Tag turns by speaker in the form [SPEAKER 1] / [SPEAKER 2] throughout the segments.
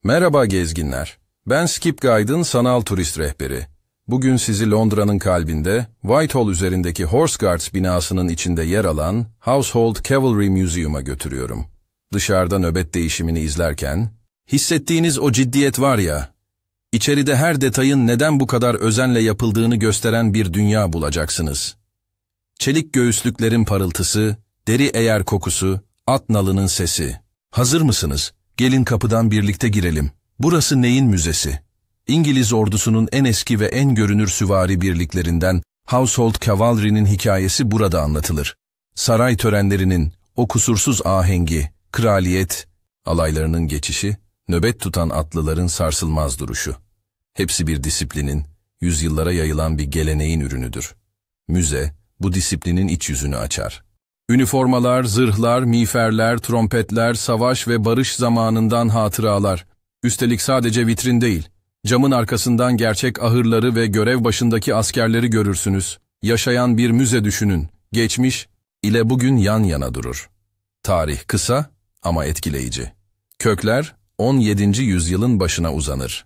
[SPEAKER 1] Merhaba gezginler. Ben Skip Guide'ın sanal turist rehberi. Bugün sizi Londra'nın kalbinde, Whitehall üzerindeki Horse Guards binasının içinde yer alan Household Cavalry Museum'a götürüyorum. Dışarıda nöbet değişimini izlerken, hissettiğiniz o ciddiyet var ya, içeride her detayın neden bu kadar özenle yapıldığını gösteren bir dünya bulacaksınız. Çelik göğüslüklerin parıltısı, deri eyer kokusu, at nalının sesi. Hazır mısınız? Gelin kapıdan birlikte girelim. Burası neyin müzesi? İngiliz ordusunun en eski ve en görünür süvari birliklerinden Household Cavalry'nin hikayesi burada anlatılır. Saray törenlerinin, o kusursuz ahengi, kraliyet, alaylarının geçişi, nöbet tutan atlıların sarsılmaz duruşu. Hepsi bir disiplinin, yüzyıllara yayılan bir geleneğin ürünüdür. Müze, bu disiplinin iç yüzünü açar. Üniformalar, zırhlar, miğferler, trompetler, savaş ve barış zamanından hatıralar. Üstelik sadece vitrin değil, camın arkasından gerçek ahırları ve görev başındaki askerleri görürsünüz. Yaşayan bir müze düşünün, geçmiş ile bugün yan yana durur. Tarih kısa ama etkileyici. Kökler 17. yüzyılın başına uzanır.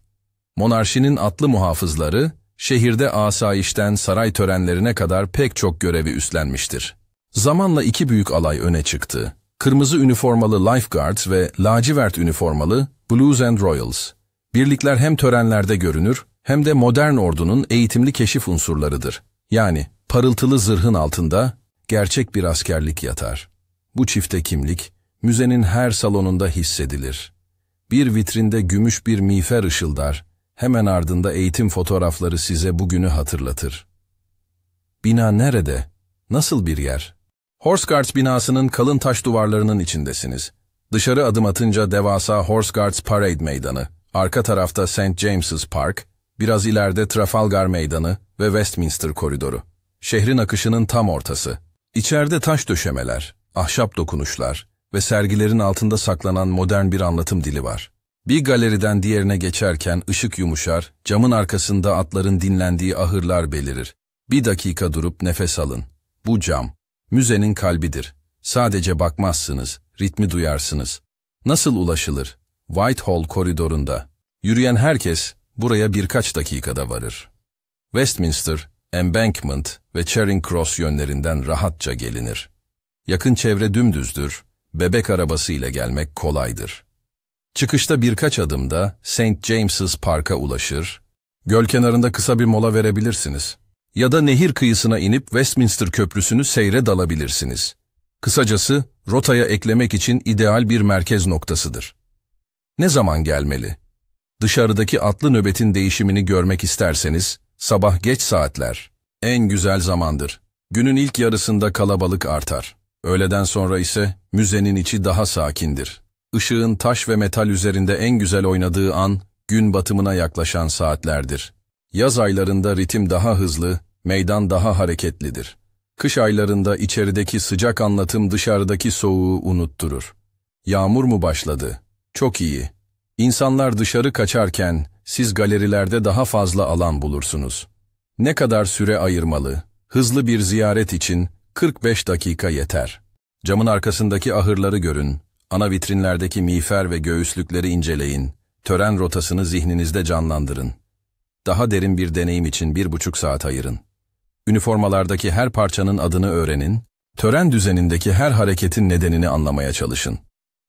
[SPEAKER 1] Monarşinin atlı muhafızları, şehirde asayişten saray törenlerine kadar pek çok görevi üstlenmiştir. Zamanla iki büyük alay öne çıktı. Kırmızı üniformalı Life Guards ve lacivert üniformalı Blues and Royals. Birlikler hem törenlerde görünür hem de modern ordunun eğitimli keşif unsurlarıdır. Yani parıltılı zırhın altında gerçek bir askerlik yatar. Bu çifte kimlik müzenin her salonunda hissedilir. Bir vitrinde gümüş bir miğfer ışıldar, hemen ardında eğitim fotoğrafları size bugünü hatırlatır. Bina nerede? Nasıl bir yer? Horse Guards binasının kalın taş duvarlarının içindesiniz. Dışarı adım atınca devasa Horse Guards Parade Meydanı, arka tarafta St. James's Park, biraz ileride Trafalgar Meydanı ve Westminster Koridoru. Şehrin akışının tam ortası. İçeride taş döşemeler, ahşap dokunuşlar ve sergilerin altında saklanan modern bir anlatım dili var. Bir galeriden diğerine geçerken ışık yumuşar, camın arkasında atların dinlendiği ahırlar belirir. Bir dakika durup nefes alın. Bu cam, müzenin kalbidir. Sadece bakmazsınız, ritmi duyarsınız. Nasıl ulaşılır? Whitehall koridorunda. Yürüyen herkes buraya birkaç dakikada varır. Westminster, Embankment ve Charing Cross yönlerinden rahatça gelinir. Yakın çevre dümdüzdür, bebek arabasıyla gelmek kolaydır. Çıkışta birkaç adımda St. James's Park'a ulaşır, göl kenarında kısa bir mola verebilirsiniz. Ya da nehir kıyısına inip Westminster Köprüsü'nü seyre dalabilirsiniz. Kısacası, rotaya eklemek için ideal bir merkez noktasıdır. Ne zaman gelmeli? Dışarıdaki atlı nöbetin değişimini görmek isterseniz, sabah geç saatler en güzel zamandır. Günün ilk yarısında kalabalık artar. Öğleden sonra ise müzenin içi daha sakindir. Işığın taş ve metal üzerinde en güzel oynadığı an, gün batımına yaklaşan saatlerdir. Yaz aylarında ritim daha hızlı, meydan daha hareketlidir. Kış aylarında içerideki sıcak anlatım dışarıdaki soğuğu unutturur. Yağmur mu başladı? Çok iyi. İnsanlar dışarı kaçarken siz galerilerde daha fazla alan bulursunuz. Ne kadar süre ayırmalı? Hızlı bir ziyaret için 45 dakika yeter. Camın arkasındaki ahırları görün, ana vitrinlerdeki miğfer ve göğüslükleri inceleyin, tören rotasını zihninizde canlandırın. Daha derin bir deneyim için 1,5 saat ayırın. Üniformalardaki her parçanın adını öğrenin, tören düzenindeki her hareketin nedenini anlamaya çalışın.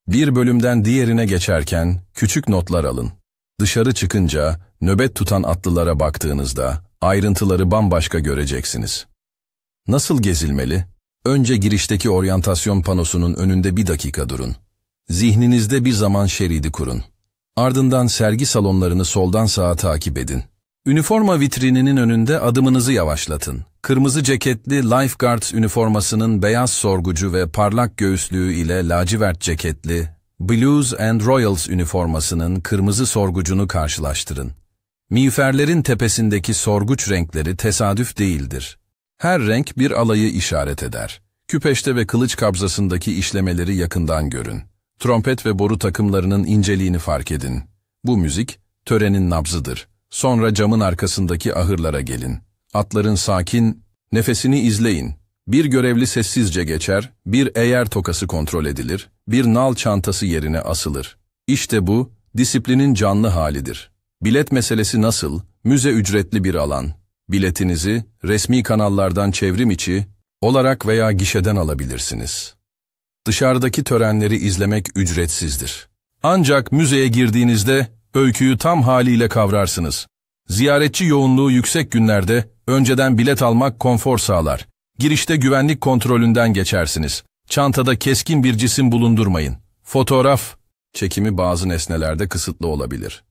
[SPEAKER 1] Bir bölümden diğerine geçerken küçük notlar alın. Dışarı çıkınca nöbet tutan atlılara baktığınızda ayrıntıları bambaşka göreceksiniz. Nasıl gezilmeli? Önce girişteki oryantasyon panosunun önünde bir dakika durun. Zihninizde bir zaman şeridi kurun. Ardından sergi salonlarını soldan sağa takip edin. Üniforma vitrininin önünde adımınızı yavaşlatın. Kırmızı ceketli Life Guards üniformasının beyaz sorgucu ve parlak göğüslüğü ile lacivert ceketli Blues and Royals üniformasının kırmızı sorgucunu karşılaştırın. Miğferlerin tepesindeki sorguç renkleri tesadüf değildir. Her renk bir alayı işaret eder. Küpeşte ve kılıç kabzasındaki işlemeleri yakından görün. Trompet ve boru takımlarının inceliğini fark edin. Bu müzik, törenin nabzıdır. Sonra camın arkasındaki ahırlara gelin. Atların sakin, nefesini izleyin. Bir görevli sessizce geçer, bir eğer tokası kontrol edilir, bir nal çantası yerine asılır. İşte bu, disiplinin canlı halidir. Bilet meselesi nasıl? Müze ücretli bir alan. Biletinizi resmi kanallardan çevrim içi olarak veya gişeden alabilirsiniz. Dışarıdaki törenleri izlemek ücretsizdir. Ancak müzeye girdiğinizde öyküyü tam haliyle kavrarsınız. Ziyaretçi yoğunluğu yüksek günlerde önceden bilet almak konfor sağlar. Girişte güvenlik kontrolünden geçersiniz. Çantada keskin bir cisim bulundurmayın. Fotoğraf çekimi bazı nesnelerde kısıtlı olabilir.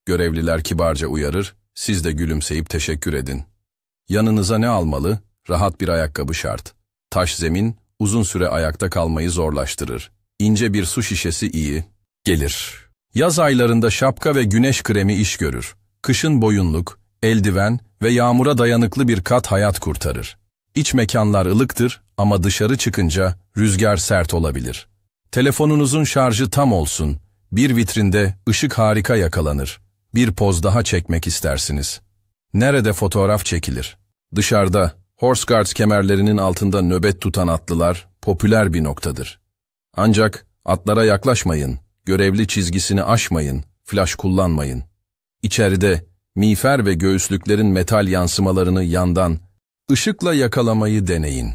[SPEAKER 1] Görevliler kibarca uyarır, siz de gülümseyip teşekkür edin. Yanınıza ne almalı? Rahat bir ayakkabı şart. Taş zemin, uzun süre ayakta kalmayı zorlaştırır. İnce bir su şişesi iyi gelir. Yaz aylarında şapka ve güneş kremi iş görür. Kışın boyunluk, eldiven ve yağmura dayanıklı bir kat hayat kurtarır. İç mekanlar ılıktır ama dışarı çıkınca rüzgar sert olabilir. Telefonunuzun şarjı tam olsun. Bir vitrinde ışık harika yakalanır. Bir poz daha çekmek istersiniz. Nerede fotoğraf çekilir? Dışarıda, Horse Guards kemerlerinin altında nöbet tutan atlılar popüler bir noktadır. Ancak atlara yaklaşmayın, görevli çizgisini aşmayın, flash kullanmayın. İçeride miğfer ve göğüslüklerin metal yansımalarını yandan ışıkla yakalamayı deneyin.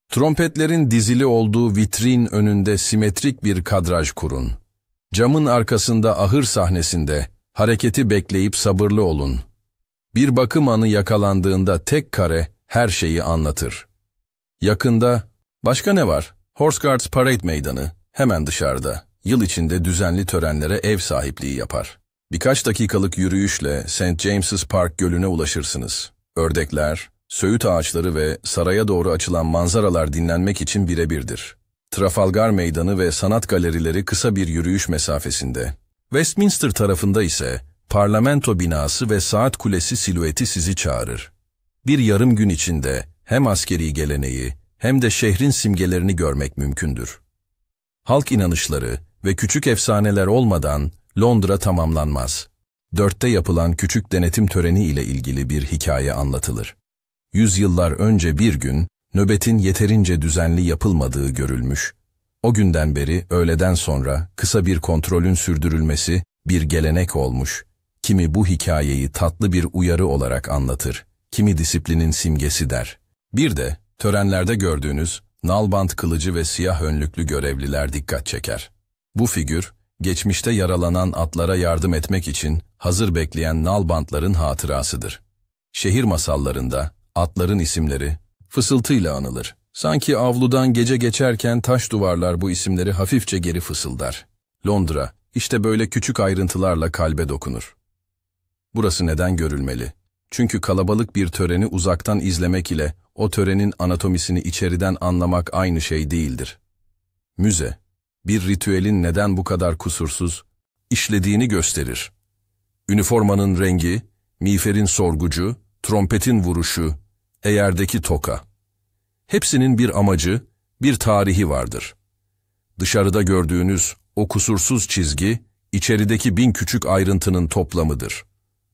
[SPEAKER 1] Trompetlerin dizili olduğu vitrin önünde simetrik bir kadraj kurun. Camın arkasında ahır sahnesinde hareketi bekleyip sabırlı olun. Bir bakım anı yakalandığında tek kare her şeyi anlatır. Yakında, başka ne var? Horse Guards Parade Meydanı, hemen dışarıda. Yıl içinde düzenli törenlere ev sahipliği yapar. Birkaç dakikalık yürüyüşle St. James's Park Gölü'ne ulaşırsınız. Ördekler, söğüt ağaçları ve saraya doğru açılan manzaralar dinlenmek için birebirdir. Trafalgar Meydanı ve sanat galerileri kısa bir yürüyüş mesafesinde. Westminster tarafında ise parlamento binası ve saat kulesi silüeti sizi çağırır. Bir yarım gün içinde hem askeri geleneği hem de şehrin simgelerini görmek mümkündür. Halk inanışları ve küçük efsaneler olmadan Londra tamamlanmaz. 4'te yapılan küçük denetim töreni ile ilgili bir hikaye anlatılır. Yüzyıllar önce bir gün, nöbetin yeterince düzenli yapılmadığı görülmüş. O günden beri öğleden sonra kısa bir kontrolün sürdürülmesi bir gelenek olmuş. Kimi bu hikayeyi tatlı bir uyarı olarak anlatır, kimi disiplinin simgesi der. Bir de törenlerde gördüğünüz nalbant kılıcı ve siyah önlüklü görevliler dikkat çeker. Bu figür, geçmişte yaralanan atlara yardım etmek için hazır bekleyen nalbantların hatırasıdır. Şehir masallarında atların isimleri fısıltıyla anılır. Sanki avludan gece geçerken taş duvarlar bu isimleri hafifçe geri fısıldar. Londra, işte böyle küçük ayrıntılarla kalbe dokunur. Burası neden görülmeli? Çünkü kalabalık bir töreni uzaktan izlemek ile o törenin anatomisini içeriden anlamak aynı şey değildir. Müze, bir ritüelin neden bu kadar kusursuz işlediğini gösterir. Üniformanın rengi, miğferin sorgucu, trompetin vuruşu, eğerdeki toka. Hepsinin bir amacı, bir tarihi vardır. Dışarıda gördüğünüz o kusursuz çizgi, içerideki bin küçük ayrıntının toplamıdır.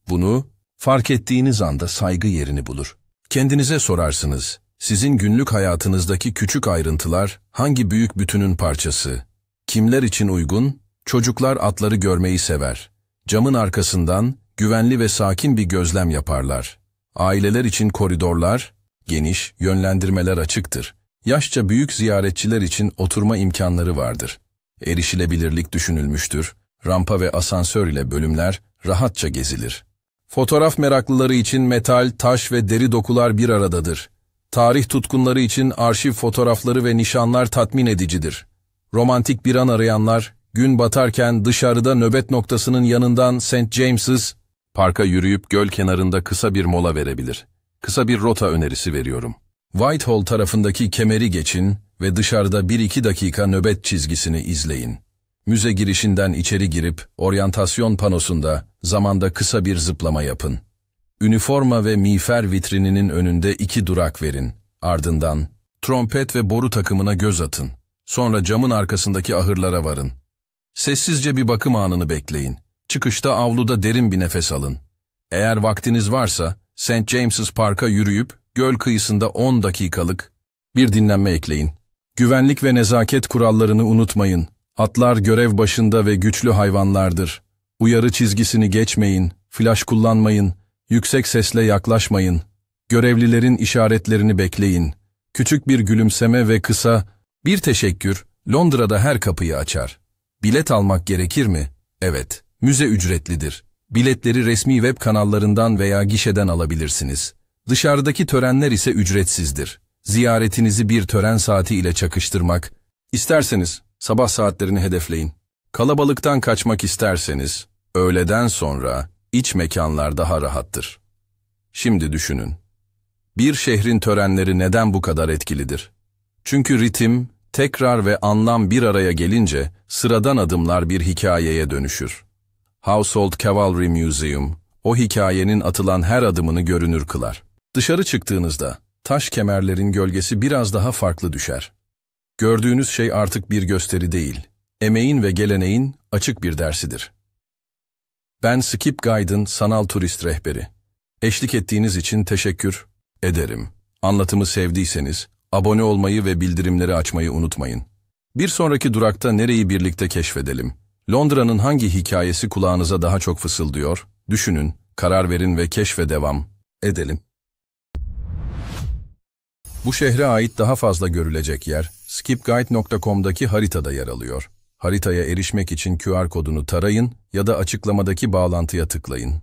[SPEAKER 1] Bunu fark ettiğiniz anda saygı yerini bulur. Kendinize sorarsınız, sizin günlük hayatınızdaki küçük ayrıntılar hangi büyük bütünün parçası? Kimler için uygun? Çocuklar atları görmeyi sever. Camın arkasından güvenli ve sakin bir gözlem yaparlar. Aileler için koridorlar, geniş, yönlendirmeler açıktır. Yaşça büyük ziyaretçiler için oturma imkanları vardır. Erişilebilirlik düşünülmüştür. Rampa ve asansör ile bölümler rahatça gezilir. Fotoğraf meraklıları için metal, taş ve deri dokular bir aradadır. Tarih tutkunları için arşiv fotoğrafları ve nişanlar tatmin edicidir. Romantik bir an arayanlar, gün batarken dışarıda nöbet noktasının yanından St. James's Park'a yürüyüp göl kenarında kısa bir mola verebilir. Kısa bir rota önerisi veriyorum. Whitehall tarafındaki kemeri geçin ve dışarıda 1-2 dakika nöbet çizgisini izleyin. Müze girişinden içeri girip oryantasyon panosunda zamanda kısa bir zıplama yapın. Üniforma ve miğfer vitrininin önünde 2 durak verin. Ardından trompet ve boru takımına göz atın. Sonra camın arkasındaki ahırlara varın. Sessizce bir bakım anını bekleyin. Çıkışta avluda derin bir nefes alın. Eğer vaktiniz varsa St. James's Park'a yürüyüp göl kıyısında 10 dakikalık bir dinlenme ekleyin. Güvenlik ve nezaket kurallarını unutmayın. Atlar görev başında ve güçlü hayvanlardır. Uyarı çizgisini geçmeyin, flash kullanmayın, yüksek sesle yaklaşmayın, görevlilerin işaretlerini bekleyin. Küçük bir gülümseme ve kısa bir teşekkür Londra'da her kapıyı açar. Bilet almak gerekir mi? Evet, müze ücretlidir. Biletleri resmi web kanallarından veya gişeden alabilirsiniz. Dışarıdaki törenler ise ücretsizdir. Ziyaretinizi bir tören saati ile çakıştırmak, isterseniz sabah saatlerini hedefleyin. Kalabalıktan kaçmak isterseniz, öğleden sonra iç mekanlar daha rahattır. Şimdi düşünün. Bir şehrin törenleri neden bu kadar etkilidir? Çünkü ritim, tekrar ve anlam bir araya gelince sıradan adımlar bir hikayeye dönüşür. Household Cavalry Museum, o hikayenin atılan her adımını görünür kılar. Dışarı çıktığınızda, taş kemerlerin gölgesi biraz daha farklı düşer. Gördüğünüz şey artık bir gösteri değil, emeğin ve geleneğin açık bir dersidir. Ben Skip Guide'ın sanal turist rehberi. Eşlik ettiğiniz için teşekkür ederim. Anlatımı sevdiyseniz, abone olmayı ve bildirimleri açmayı unutmayın. Bir sonraki durakta nereyi birlikte keşfedelim? Londra'nın hangi hikayesi kulağınıza daha çok fısıldıyor? Düşünün, karar verin ve keşfe devam edelim. Bu şehre ait daha fazla görülecek yer, skipguide.com'daki haritada yer alıyor. Haritaya erişmek için QR kodunu tarayın ya da açıklamadaki bağlantıya tıklayın.